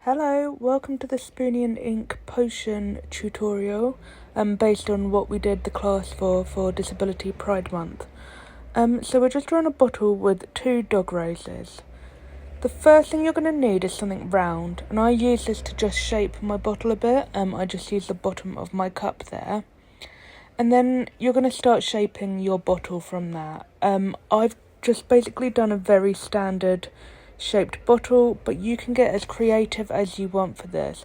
Hello, welcome to the Spoonie and Ink potion tutorial, based on what we did the class for Disability Pride Month. So we're just drawing a bottle with 2 dog roses. The first thing you're going to need is something round, and I use this to just shape my bottle a bit. I just use the bottom of my cup there. And then you're going to start shaping your bottle from that. I've just basically done a very standard shaped bottle, but you can get as creative as you want for this.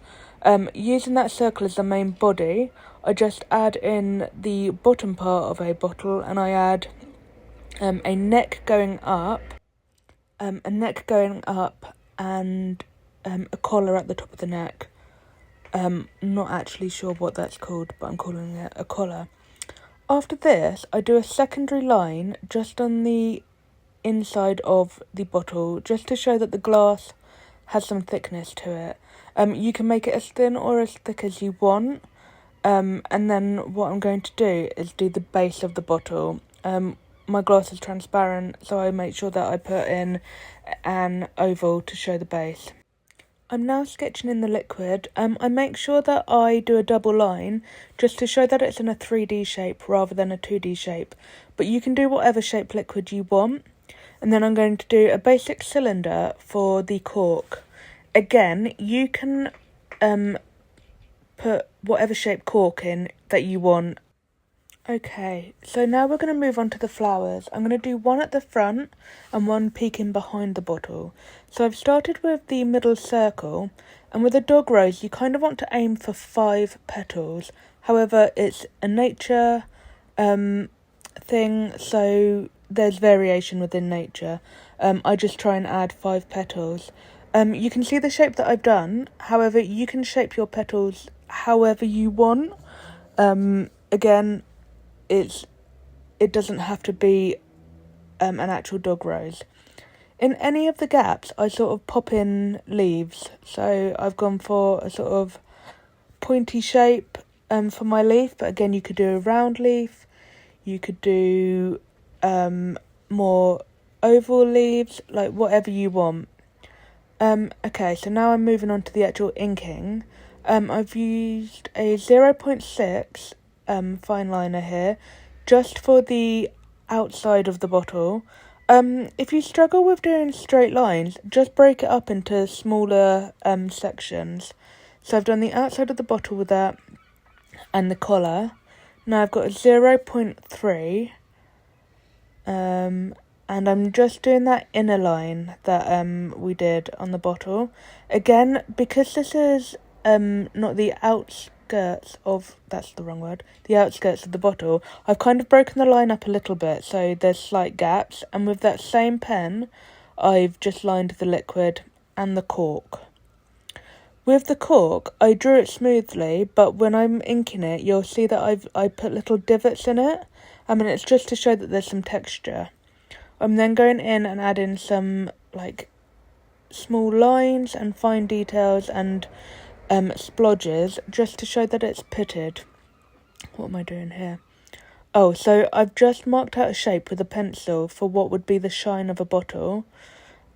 Using that circle as the main body, I just add in the bottom part of a bottle, and I add a neck going up, and a collar at the top of the neck. Not actually sure what that's called, but I'm calling it a collar. After this, I do a secondary line just on the inside of the bottle, just to show that the glass has some thickness to it. You can make it as thin or as thick as you want. And then what I'm going to do is do the base of the bottle. My glass is transparent, so I make sure that I put in an oval to show the base. I'm now sketching in the liquid. I make sure that I do a double line just to show that it's in a 3D shape rather than a 2D shape. But you can do whatever shape liquid you want. And then I'm going to do a basic cylinder for the cork. Again, you can put whatever shape cork in that you want. Okay, so now we're going to move on to the flowers. I'm going to do one at the front and one peeking behind the bottle. So I've started with the middle circle, and with a dog rose you kind of want to aim for 5 petals. However, it's a nature thing, so there's variation within nature. I just try and add 5 petals. You can see the shape that I've done. However, you can shape your petals however you want. Again, it doesn't have to be an actual dog rose. In any of the gaps, I sort of pop in leaves. So I've gone for a sort of pointy shape for my leaf, but again, you could do a round leaf. You could do more oval leaves, like whatever you want. Okay, so now I'm moving on to the actual inking. I've used a 0.6 fine liner here, just for the outside of the bottle. If you struggle with doing straight lines, just break it up into smaller sections. So I've done the outside of the bottle with that, and the collar. Now I've got a 0.3, and I'm just doing that inner line that we did on the bottle. Again, because this is not the outskirts of, that's the wrong word, the outskirts of the bottle, I've kind of broken the line up a little bit, so there's slight gaps, and with that same pen, I've just lined the liquid and the cork. With the cork, I drew it smoothly, but when I'm inking it, you'll see that I put little divots in it. It's just to show that there's some texture. I'm then going in and adding some, like, small lines and fine details and splodges, just to show that it's pitted. What am I doing here? Oh, so I've just marked out a shape with a pencil for what would be the shine of a bottle,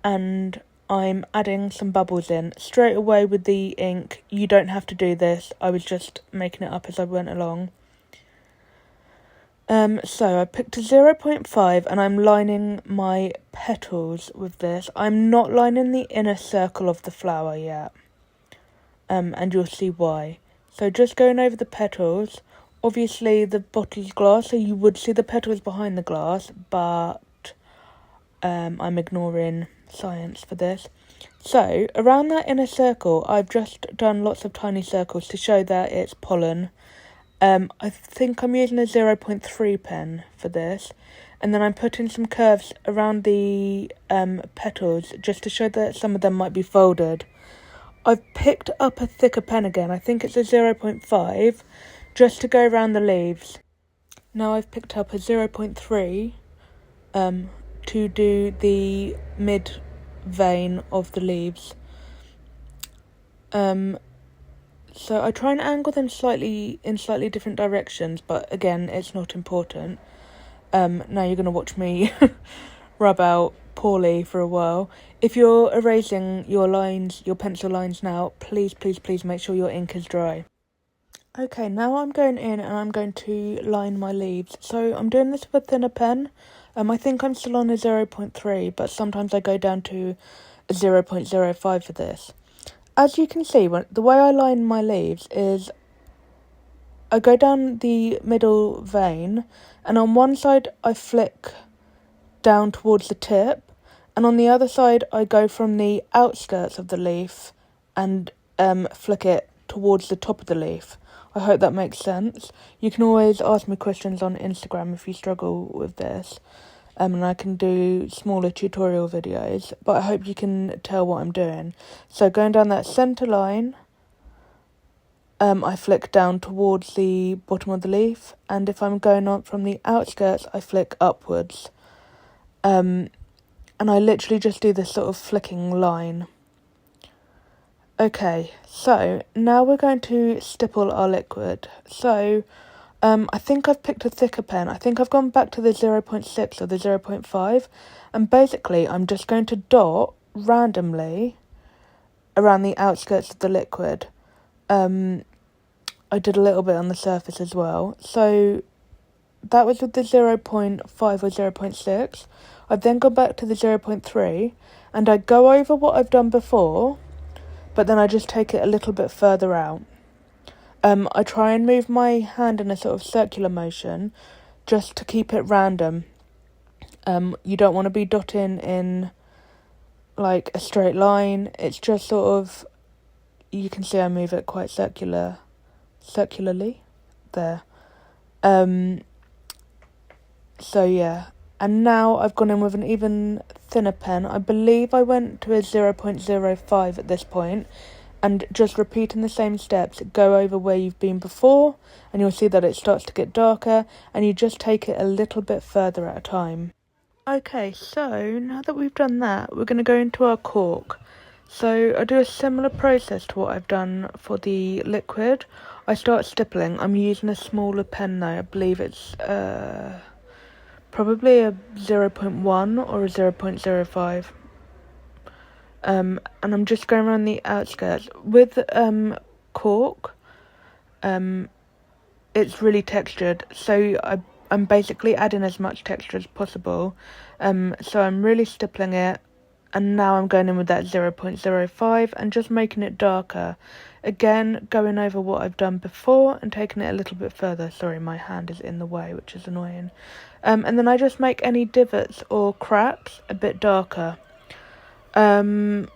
and I'm adding some bubbles in straight away with the ink. You don't have to do this. I was just making it up as I went along. So I picked a 0.5 and I'm lining my petals with this. I'm not lining the inner circle of the flower yet. And you'll see why. So just going over the petals. Obviously the bottle's glass, so you would see the petals behind the glass, but I'm ignoring science for this. So around that inner circle, I've just done lots of tiny circles to show that it's pollen. I think I'm using a 0.3 pen for this, and then I'm putting some curves around the petals just to show that some of them might be folded. I've picked up a thicker pen again. I think it's a 0.5, just to go around the leaves. Now I've picked up a 0.3 to do the mid vein of the leaves. So I try and angle them in slightly different directions, but again, it's not important. Now you're going to watch me rub out poorly for a while. If you're erasing your lines, your pencil lines now, please make sure your ink is dry. Okay, now I'm going in and I'm going to line my leaves. So I'm doing this with a thinner pen. I think I'm still on a 0.3, but sometimes I go down to a 0.05 for this. As you can see, the way I line my leaves is I go down the middle vein, and on one side I flick down towards the tip, and on the other side I go from the outskirts of the leaf and flick it towards the top of the leaf. I hope that makes sense. You can always ask me questions on Instagram if you struggle with this, and I can do smaller tutorial videos, but I hope you can tell what I'm doing. So going down that centre line, I flick down towards the bottom of the leaf, and if I'm going on from the outskirts, I flick upwards. And I literally just do this sort of flicking line. Okay, so now we're going to stipple our liquid. So I think I've picked a thicker pen. I think I've gone back to the 0.6 or the 0.5, and basically I'm just going to dot randomly around the outskirts of the liquid. I did a little bit on the surface as well. So that was with the 0.5 or 0.6. I've then gone back to the 0.3, and I go over what I've done before, but then I just take it a little bit further out. I try and move my hand in a sort of circular motion just to keep it random. You don't want to be dotting in like a straight line. It's just sort of, you can see I move it quite circularly there. So yeah, and now I've gone in with an even thinner pen. I believe I went to a 0.05 at this point, and just repeating the same steps, go over where you've been before, and you'll see that it starts to get darker, and you just take it a little bit further at a time. Okay, so now that we've done that, we're going to go into our cork. So I do a similar process to what I've done for the liquid. I start stippling. I'm using a smaller pen though. I believe it's probably a 0.1 or a 0.05. And I'm just going around the outskirts. With cork, it's really textured, so I'm basically adding as much texture as possible. So I'm really stippling it, and now I'm going in with that 0.05 and just making it darker. Again, going over what I've done before and taking it a little bit further. Sorry, my hand is in the way, which is annoying. And then I just make any divots or cracks a bit darker. I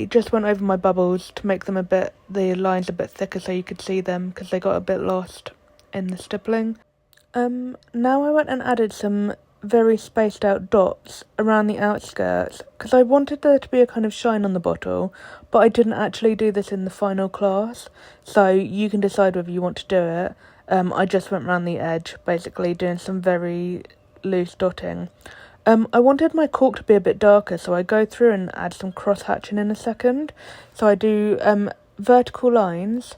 just went over my bubbles to make them the lines a bit thicker so you could see them, because they got a bit lost in the stippling. Now I went and added some very spaced out dots around the outskirts, because I wanted there to be a kind of shine on the bottle, but I didn't actually do this in the final class, so you can decide whether you want to do it. I just went around the edge, basically doing some very loose dotting. I wanted my cork to be a bit darker, so I go through and add some cross-hatching in a second. So I do vertical lines,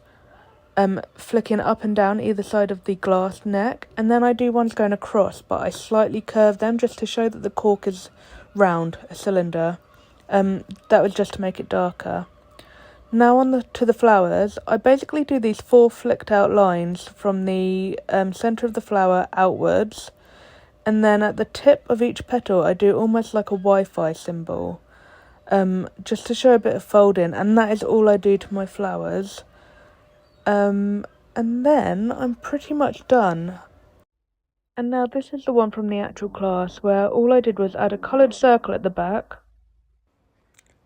flicking up and down either side of the glass neck, and then I do ones going across, but I slightly curve them just to show that the cork is round, a cylinder. That was just to make it darker. Now to the flowers, I basically do these 4 flicked out lines from the centre of the flower outwards, and then at the tip of each petal I do almost like a Wi-Fi symbol, just to show a bit of folding, and that is all I do to my flowers. And then I'm pretty much done. And now this is the one from the actual class, where all I did was add a coloured circle at the back.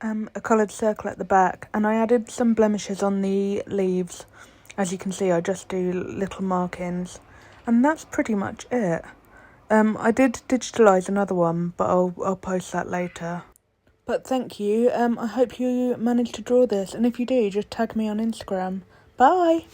And I added some blemishes on the leaves. As you can see, I just do little markings, and that's pretty much it. I did digitalise another one, but I'll post that later. But thank you. I hope you managed to draw this, and if you do, just tag me on Instagram. Bye!